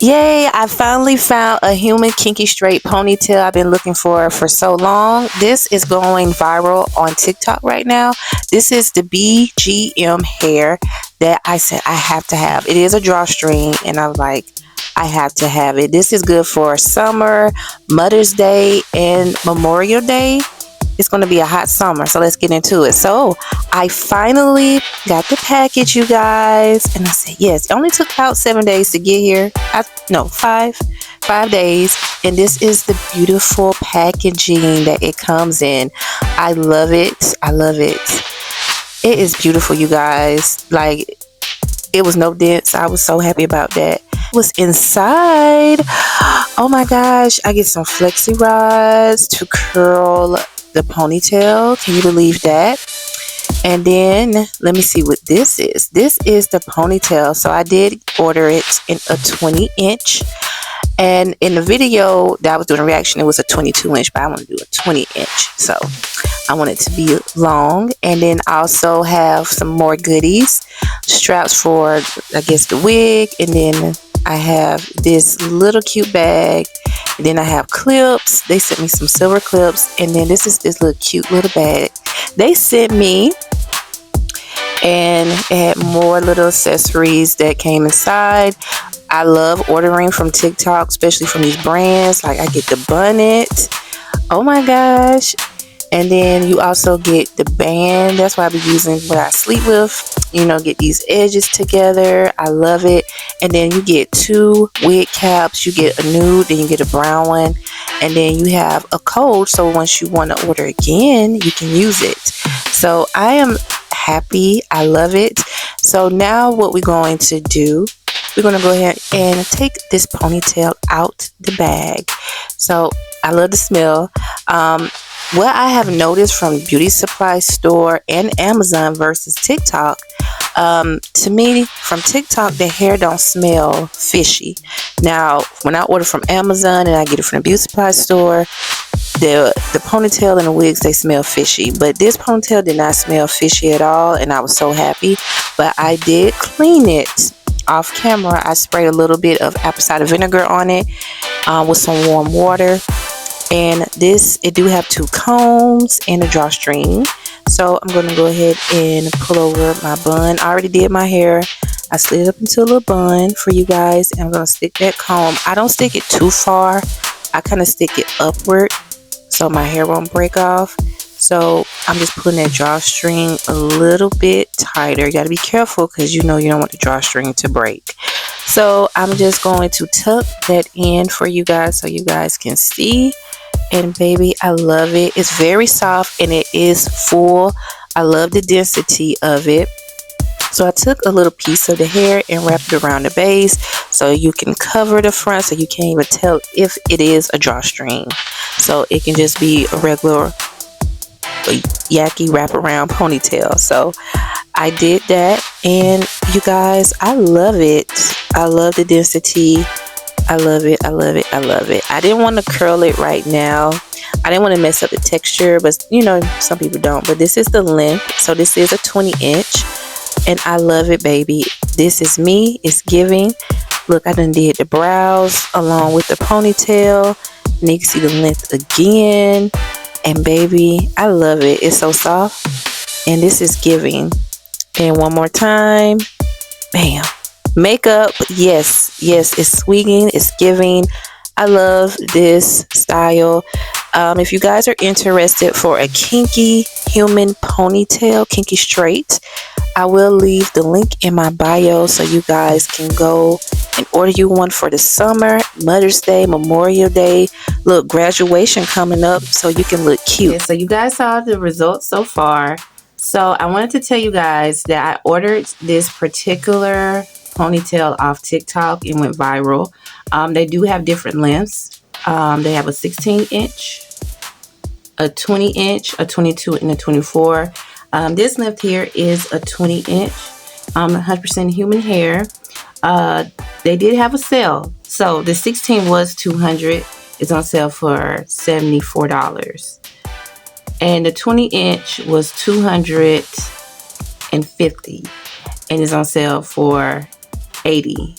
Yay, I finally found a human kinky straight ponytail I've been looking for so long. This is going viral on TikTok right now. This is the BGM hair that I said I have to have. It is a drawstring, and I was like, I have to have it. This is good for summer, Mother's Day, and Memorial Day. It's going to be a hot summer, so let's get into it. So I finally got the package, you guys, and I said yes. It only took about 7 days to get here. No, 5 days, and this is the beautiful packaging that it comes in. I love it. I love it. It is beautiful, you guys. Like, it was no dents. I was so happy about that. Was inside. Oh my gosh, I get some flexi rods to curl the ponytail. Can you believe that? And then let me see what this is. This is the ponytail. So I did order it in a 20-inch. And in the video that I was doing a reaction, it was a 22-inch, but I want to do a 20-inch. So I want it to be long. And then also have some more goodies. Straps for, I guess, the wig. And then I have this little cute bag. And then I have clips. They sent me some silver clips. And then this is this little cute little bag they sent me. And it had more little accessories that came inside. I love ordering from TikTok, especially from these brands. Like, I get the bonnet. Oh my gosh. And then you also get the band. That's why I be using what I sleep with. You know, get these edges together. I love it. And then you get 2 wig caps. You get a nude, then you get a brown one. And then you have a code. So once you want to order again, you can use it. So I am happy. I love it. So now what we're going to do, we're going to go ahead and take this ponytail out the bag. So I love the smell. What I have noticed from beauty supply store and Amazon versus TikTok, to me, from TikTok, the hair don't smell fishy. Now, when I order from Amazon and I get it from the beauty supply store, the ponytail and the wigs, they smell fishy. But this ponytail did not smell fishy at all, and I was so happy. But I did clean it off camera. I sprayed a little bit of apple cider vinegar on it with some warm water. And this, it do have 2 combs and a drawstring. So I'm going to go ahead and pull over my bun. I already did my hair. I slid it up into a little bun for you guys. And I'm going to stick that comb. I don't stick it too far. I kind of stick it upward so my hair won't break off. So I'm just putting that drawstring a little bit tighter. You got to be careful because you know you don't want the drawstring to break. So I'm just going to tuck that in for you guys so you guys can see. And baby, I love it. It's very soft and it is full. I love the density of it. So I took a little piece of the hair and wrapped it around the base so you can cover the front so you can't even tell if it is a drawstring. So it can just be a regular yucky wraparound ponytail. So I did that, and you guys, I love it. I love the density. I love it. I love it. I love it. I didn't want to curl it right now. I didn't want to mess up the texture, but you know, some people don't. But this is the length. So this is a 20-inch, and I love it, baby. This is me. It's giving. Look, I done did the brows along with the ponytail. And you can see the length again. And baby, I love it. It's so soft. And this is giving. And one more time. Bam. Makeup, yes, it's swinging, it's giving. I love this style. If you guys are interested for a kinky human ponytail, kinky straight, I will leave the link in my bio so you guys can go and order you one for the summer, Mother's Day, Memorial Day. Look, graduation coming up, so you can look cute. Okay, so you guys saw the results so far. So I wanted to tell you guys that I ordered this particular ponytail off TikTok. It went viral. They do have different lengths. They have a 16-inch, a 20-inch, a 22, and a 24. This length here is a 20-inch, 100% human hair. They did have a sale. So the 16 was $200. It's on sale for $74. And the 20-inch was $250 and is on sale for $80.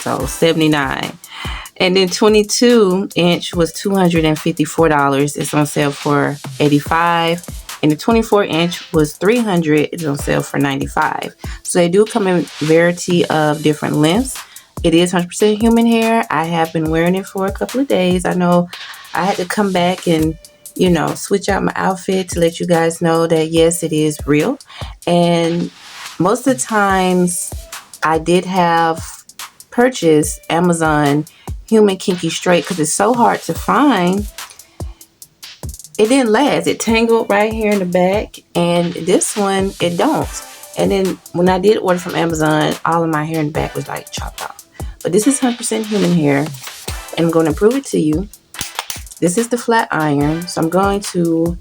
so 79. And then 22 inch was $254. It's on sale for 85. And the 24 inch was 300. It's on sale for 95. So they do come in variety of different lengths. It is 100% human hair. I have been wearing it for a couple of days. I know I had to come back and, you know, switch out my outfit to let you guys know that yes, it is real. And most of the times I did have purchased Amazon human kinky straight because it's so hard to find. It didn't last. It tangled right here in the back, and this one it don't. And then when I did order from Amazon, all of my hair in the back was like chopped off. But this is 100% human hair, and I'm going to prove it to you. This is the flat iron, so I'm going to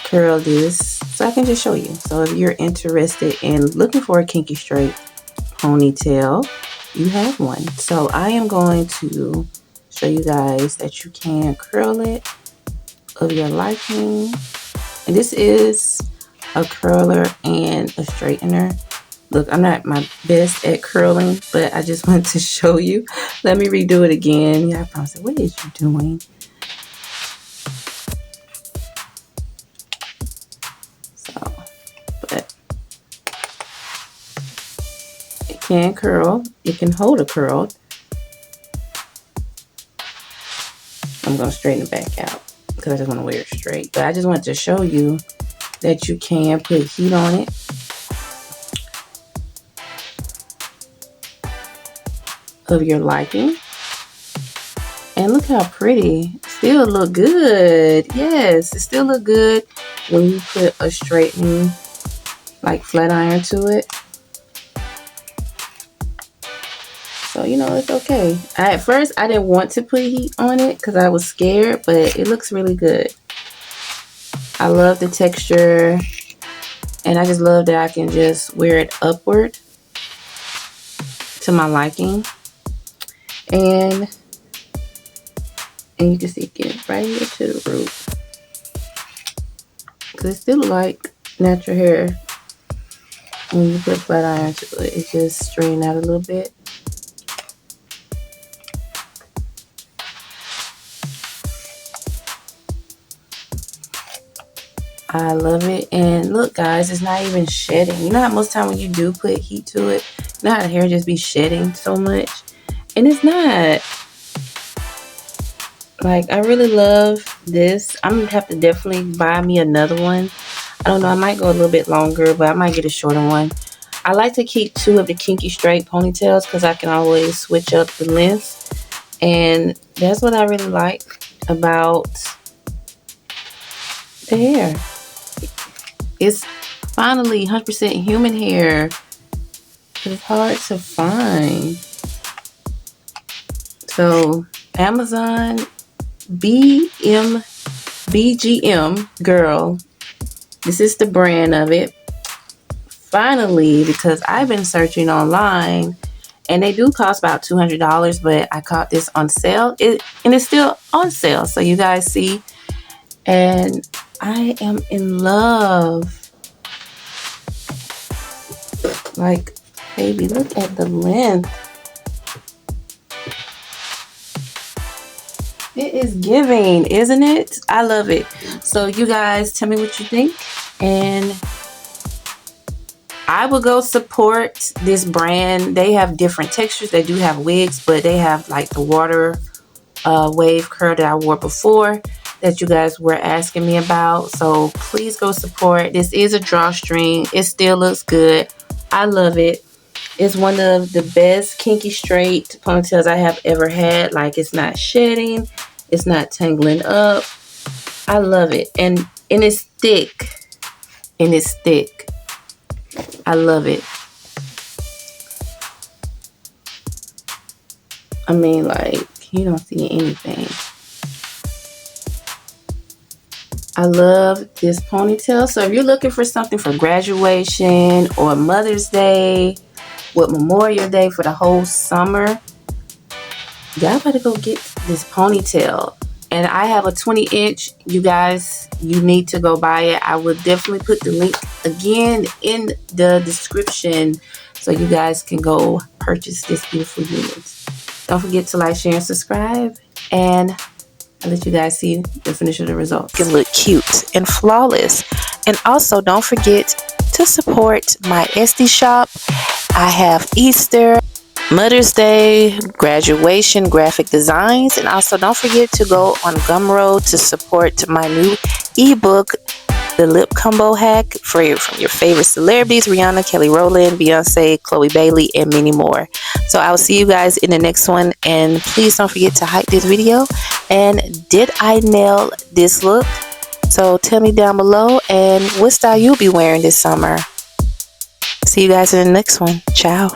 curl this so I can just show you. So if you're interested in looking for a kinky straight ponytail, you have one. So I am going to show you guys that you can curl it of your liking. And this is a curler and a straightener. Look, I'm not my best at curling, but I just want to show you. Let me redo it again. Yeah, I probably said, what is you doing? So, but it can curl. It can hold a curl. I'm going to straighten it back out because I just want to wear it straight. But I just wanted to show you that you can put heat on it. Of your liking. And look how pretty. Still look good. Yes, it still look good when you put a straightening like flat iron to it. So, you know, it's okay. At first, I didn't want to put heat on it because I was scared, but it looks really good. I love the texture, and I just love that I can just wear it upward to my liking. And you can see it get right here to the root. Because it still like natural hair when you put flat iron to it. It just straighten out a little bit. I love it. And look, guys, it's not even shedding. You know how most time when you do put heat to it, you know how the hair just be shedding so much? And it's not. Like, I really love this. I'm going to have to definitely buy me another one. I don't know. I might go a little bit longer, but I might get a shorter one. I like to keep 2 of the kinky straight ponytails because I can always switch up the length. And that's what I really like about the hair. It's finally 100% human hair. It's hard to find. So, Amazon BGMgirl. This is the brand of it. Finally, because I've been searching online, and they do cost about $200, but I caught this on sale. And it's still on sale, so you guys see. And I am in love. Like, baby, look at the length. It is giving, isn't it? I love it. So you guys tell me what you think, and I will go support this brand. They have different textures. They do have wigs, but they have like the water wave curl that I wore before that you guys were asking me about. So please go support. This is a drawstring. It still looks good. I love it. It's one of the best kinky straight ponytails I have ever had. Like, it's not shedding. It's not tangling up. I love it. And it's thick. And it's thick. I love it. I mean, like, you don't see anything. I love this ponytail. So if you're looking for something for graduation or Mother's Day, with Memorial Day, for the whole summer, y'all better go get this ponytail. And I have a 20-inch. You guys, you need to go buy it. I will definitely put the link again in the description so you guys can go purchase this beautiful unit. Don't forget to like, share, and subscribe. And I'll let you guys see the finish of the results. It look cute and flawless. And also don't forget to support my Etsy shop. I have Easter, Mother's Day, graduation, graphic designs, and also don't forget to go on Gumroad to support my new ebook, The Lip Combo Hack, from your favorite celebrities: Rihanna, Kelly Rowland, Beyonce, Chloe Bailey, and many more. So I will see you guys in the next one, and please don't forget to hype this video. And did I nail this look? So tell me down below, and what style you'll be wearing this summer. See you guys in the next one. Ciao.